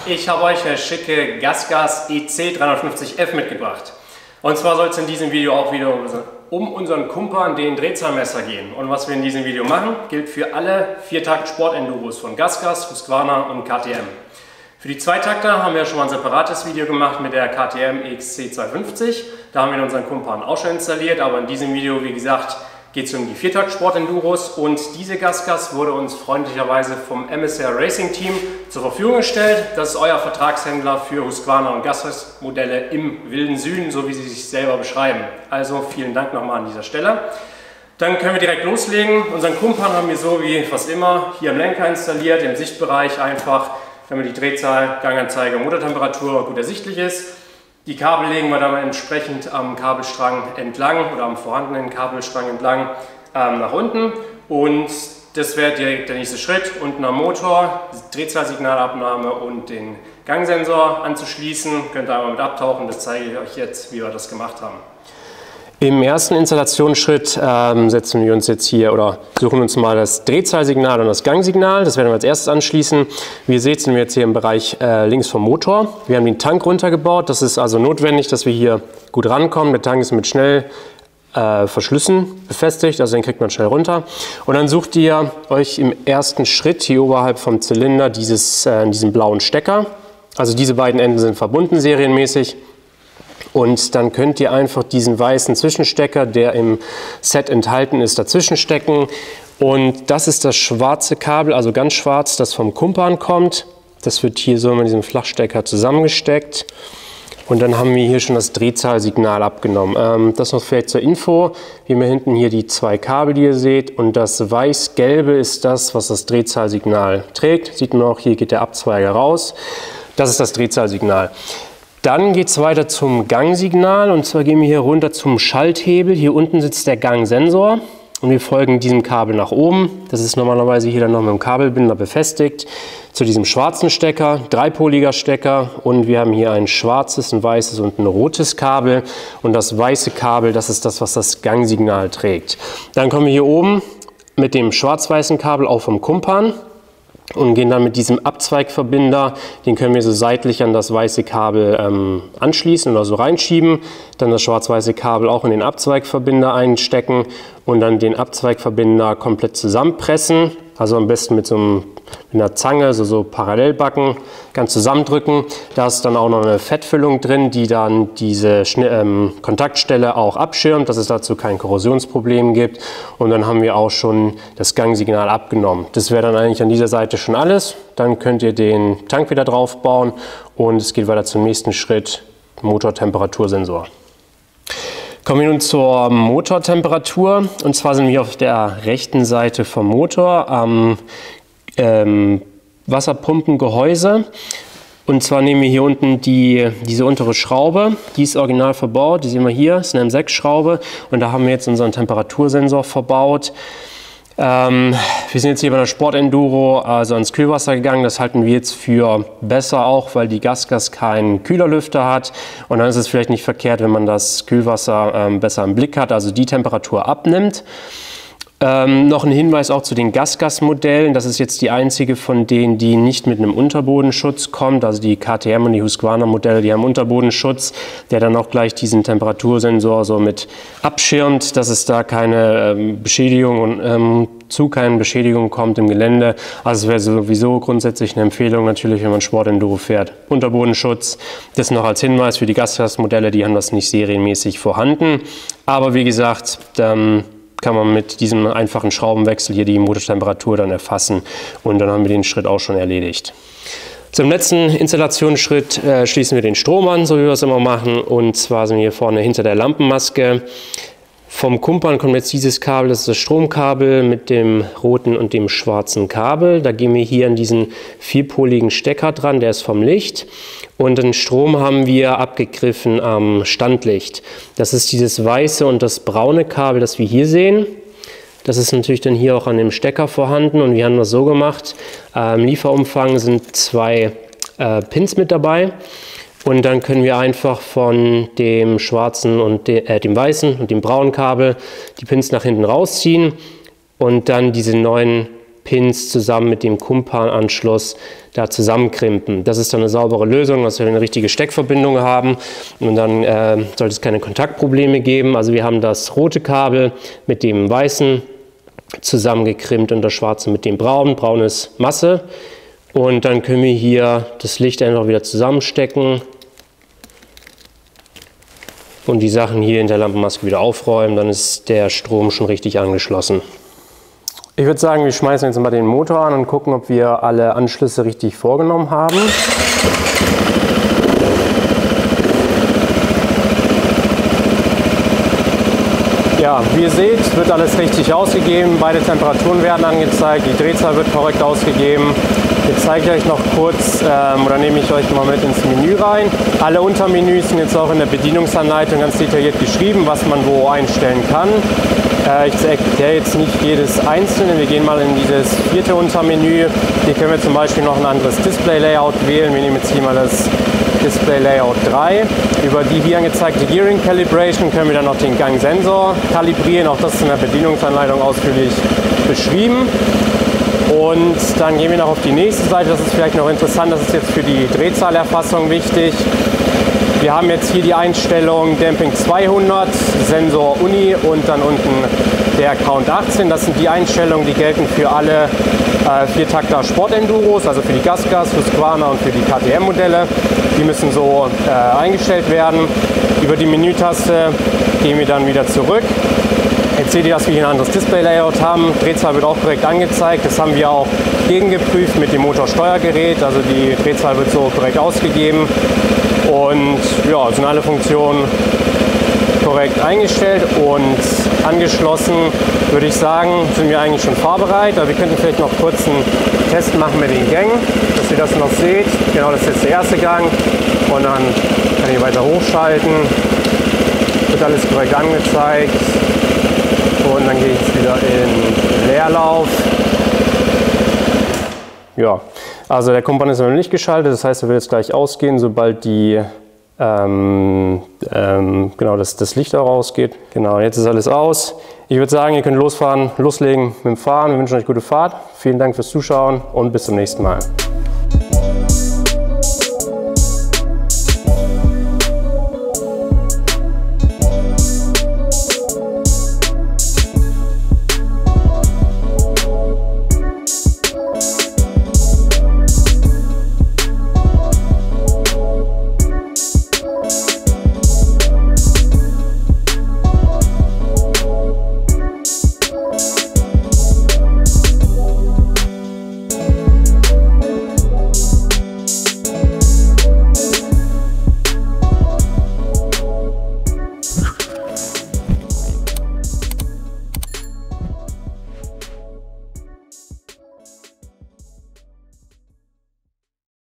Ich habe euch eine schicke GasGas EC350F mitgebracht. Und zwar soll es in diesem Video auch wieder um unseren Kumpan, den Drehzahlmesser, gehen. Und was wir in diesem Video machen, gilt für alle Viertakt-Sport-Enduros von GasGas, Husqvarna und KTM. Für die Zweitakter haben wir schon mal ein separates Video gemacht mit der KTM EXC250. Da haben wir unseren Kumpan auch schon installiert, aber in diesem Video, wie gesagt, geht es um die Viertakt-Sport-Enduros, und diese GasGas wurde uns freundlicherweise vom MSR Racing Team zur Verfügung gestellt. Das ist euer Vertragshändler für Husqvarna und GasGas-Modelle im wilden Süden, so wie sie sich selber beschreiben. Also vielen Dank nochmal an dieser Stelle. Dann können wir direkt loslegen. Unseren Kumpan haben wir so wie fast immer hier im Lenker installiert, im Sichtbereich einfach, damit die Drehzahl, Ganganzeige und Motortemperatur gut ersichtlich ist. Die Kabel legen wir dann entsprechend am Kabelstrang entlang oder am vorhandenen Kabelstrang entlang nach unten, und das wäre direkt der nächste Schritt. Unten am Motor die Drehzahlsignalabnahme und den Gangsensor anzuschließen. Könnt ihr einmal mit abtauchen, das zeige ich euch jetzt, wie wir das gemacht haben. Im ersten Installationsschritt setzen wir uns jetzt hier oder suchen uns mal das Drehzahlsignal und das Gangsignal. Das werden wir als erstes anschließen. Wie ihr seht, sind wir jetzt hier im Bereich links vom Motor. Wir haben den Tank runtergebaut. Das ist also notwendig, dass wir hier gut rankommen. Der Tank ist mit Verschlüssen befestigt, also den kriegt man schnell runter. Und dann sucht ihr euch im ersten Schritt hier oberhalb vom Zylinder diesen blauen Stecker. Also diese beiden Enden sind verbunden serienmäßig. Und dann könnt ihr einfach diesen weißen Zwischenstecker, der im Set enthalten ist, dazwischen stecken. Und das ist das schwarze Kabel, also ganz schwarz, das vom Kumpan kommt. Das wird hier so mit diesem Flachstecker zusammengesteckt. Und dann haben wir hier schon das Drehzahlsignal abgenommen. Das noch vielleicht zur Info. Wir haben hier hinten hier die zwei Kabel, die ihr seht. Und das weiß-gelbe ist das, was das Drehzahlsignal trägt. Sieht man auch, hier geht der Abzweiger raus. Das ist das Drehzahlsignal. Dann geht es weiter zum Gangsignal, und zwar gehen wir hier runter zum Schalthebel. Hier unten sitzt der Gangsensor und wir folgen diesem Kabel nach oben. Das ist normalerweise hier dann noch mit dem Kabelbinder befestigt zu diesem schwarzen Stecker, dreipoliger Stecker, und wir haben hier ein schwarzes, ein weißes und ein rotes Kabel, und das weiße Kabel, das ist das, was das Gangsignal trägt. Dann kommen wir hier oben mit dem schwarz-weißen Kabel auch vom Kumpan und gehen dann mit diesem Abzweigverbinder, den können wir so seitlich an das weiße Kabel anschließen oder so reinschieben, dann das schwarz-weiße Kabel auch in den Abzweigverbinder einstecken und dann den Abzweigverbinder komplett zusammenpressen, also am besten mit einer Zange, so parallel backen, ganz zusammendrücken. Da ist dann auch noch eine Fettfüllung drin, die dann diese Kontaktstelle auch abschirmt, dass es dazu kein Korrosionsproblem gibt. Und dann haben wir auch schon das Gangsignal abgenommen. Das wäre dann eigentlich an dieser Seite schon alles. Dann könnt ihr den Tank wieder drauf bauen und es geht weiter zum nächsten Schritt, Motortemperatursensor. Kommen wir nun zur Motortemperatur, und zwar sind wir auf der rechten Seite vom Motor am Wasserpumpengehäuse, und zwar nehmen wir hier unten diese untere Schraube, die ist original verbaut, die sehen wir hier, das ist eine M6-Schraube, und da haben wir jetzt unseren Temperatursensor verbaut. Wir sind jetzt hier bei einer Sport-Enduro, also ans Kühlwasser gegangen. Das halten wir jetzt für besser auch, weil die GasGas keinen Kühlerlüfter hat. Und dann ist es vielleicht nicht verkehrt, wenn man das Kühlwasser besser im Blick hat, also die Temperatur abnimmt. Noch ein Hinweis auch zu den GasGas-Modellen. Das ist jetzt die einzige von denen, die nicht mit einem Unterbodenschutz kommt. Also die KTM und die Husqvarna-Modelle, die haben Unterbodenschutz, der dann auch gleich diesen Temperatursensor so mit abschirmt, dass es da keine Beschädigung und zu keinen Beschädigungen kommt im Gelände. Also es wäre sowieso grundsätzlich eine Empfehlung natürlich, wenn man Sport-Enduro fährt. Unterbodenschutz, das noch als Hinweis für die GasGas-Modelle, die haben das nicht serienmäßig vorhanden. Aber wie gesagt, kann man mit diesem einfachen Schraubenwechsel hier die Motortemperatur dann erfassen, und dann haben wir den Schritt auch schon erledigt. Zum letzten Installationsschritt schließen wir den Strom an, so wie wir es immer machen, und zwar sind wir hier vorne hinter der Lampenmaske. Vom Kumpan kommt jetzt dieses Kabel, das ist das Stromkabel mit dem roten und dem schwarzen Kabel. Da gehen wir hier an diesen vierpoligen Stecker dran, der ist vom Licht. Und den Strom haben wir abgegriffen am Standlicht. Das ist dieses weiße und das braune Kabel, das wir hier sehen. Das ist natürlich dann hier auch an dem Stecker vorhanden, und wir haben das so gemacht. Im Lieferumfang sind 2 Pins mit dabei. Und dann können wir einfach von dem schwarzen und dem weißen und dem braunen Kabel die Pins nach hinten rausziehen und dann diese neuen Pins zusammen mit dem Kumpan-Anschluss da zusammenkrimpen. Das ist dann eine saubere Lösung, dass wir eine richtige Steckverbindung haben und dann sollte es keine Kontaktprobleme geben. Also wir haben das rote Kabel mit dem weißen zusammengekrimpt und das schwarze mit dem braunen. Braun ist Masse. Und dann können wir hier das Licht einfach wieder zusammenstecken und die Sachen hier in der Lampenmaske wieder aufräumen. Dann ist der Strom schon richtig angeschlossen. Ich würde sagen, wir schmeißen jetzt mal den Motor an und gucken, ob wir alle Anschlüsse richtig vorgenommen haben. Ja, wie ihr seht, wird alles richtig ausgegeben. Beide Temperaturen werden angezeigt, die Drehzahl wird korrekt ausgegeben. Jetzt zeige ich euch noch kurz, oder nehme ich euch mal mit ins Menü rein. Alle Untermenüs sind jetzt auch in der Bedienungsanleitung ganz detailliert geschrieben, was man wo einstellen kann. Ich erkläre jetzt nicht jedes einzelne. Wir gehen mal in dieses vierte Untermenü. Hier können wir zum Beispiel noch ein anderes Display-Layout wählen. Wir nehmen jetzt hier mal das Display Layout 3. Über die hier angezeigte Gearing Calibration können wir dann noch den Gangsensor kalibrieren. Auch das ist in der Bedienungsanleitung ausführlich beschrieben. Und dann gehen wir noch auf die nächste Seite. Das ist vielleicht noch interessant. Das ist jetzt für die Drehzahlerfassung wichtig. Wir haben jetzt hier die Einstellung Damping 200, Sensor Uni und dann unten der Count 18. Das sind die Einstellungen, die gelten für alle Viertakter Sportenduros, also für die GasGas, für Husqvarna und für die KTM-Modelle. Die müssen so eingestellt werden. Über die Menütaste gehen wir dann wieder zurück. Jetzt seht ihr, dass wir hier ein anderes Display-Layout haben. Drehzahl wird auch korrekt angezeigt. Das haben wir auch gegengeprüft mit dem Motorsteuergerät. Also die Drehzahl wird so korrekt ausgegeben. Und ja, sind alle Funktionen korrekt eingestellt und angeschlossen, würde ich sagen, sind wir eigentlich schon fahrbereit. Aber wir könnten vielleicht noch kurz einen Test machen mit den Gängen, dass ihr das noch seht. Genau, das ist jetzt der erste Gang. Und dann kann ich weiter hochschalten. Wird alles korrekt angezeigt. Und dann gehe ich jetzt wieder in Leerlauf. Ja, also der Kumpan ist noch nicht geschaltet, das heißt, er wird jetzt gleich ausgehen, sobald die, genau, das Licht auch ausgeht. Genau, jetzt ist alles aus. Ich würde sagen, ihr könnt loslegen mit dem Fahren. Wir wünschen euch gute Fahrt. Vielen Dank fürs Zuschauen und bis zum nächsten Mal.